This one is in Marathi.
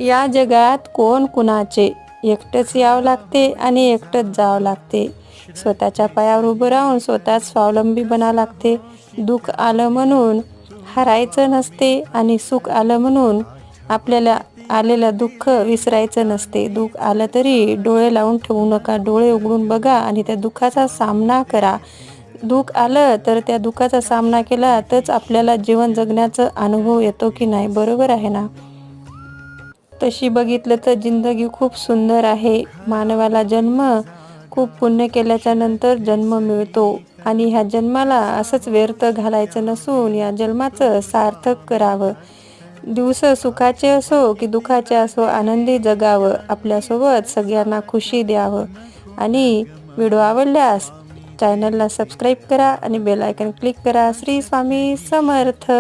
या जगात कोण कुणाचे, एकटंच यावं लागते आणि एकटंच जावं लागते. स्वतःच्या पायावर उभं राहून स्वतःच स्वावलंबी बनावं लागते. दुःख आलं म्हणून हरायचं नसते आणि सुख आलं म्हणून आपल्याला आलेलं दुःख विसरायचं नसते. दुःख आलं तरी डोळे लावून ठेवू नका, डोळे उघडून बघा आणि त्या दुःखाचा सामना करा. दुःख आलं तर त्या दुःखाचा सामना केला तरच आपल्याला जीवन जगण्याचा अनुभव येतो की नाही, बरोबर आहे ना? तशी बघितलं तर जिंदगी खूप सुंदर आहे. मानवाला जन्म खूप पुण्य केल्याच्या नंतर जन्म मिळतो आणि ह्या जन्माला असंच व्यर्थ घालायचं नसून या जन्माचं सार्थक करावं. दिवस सुखाचे असो की दुःखाचे असो आनंदी जगावं. आपल्यासोबत सगळ्यांना खुशी द्यावं. आणि व्हिडिओ आवडल्यास चॅनलला सबस्क्राईब करा आणि बेल आयकॉन क्लिक करा. श्री स्वामी समर्थ.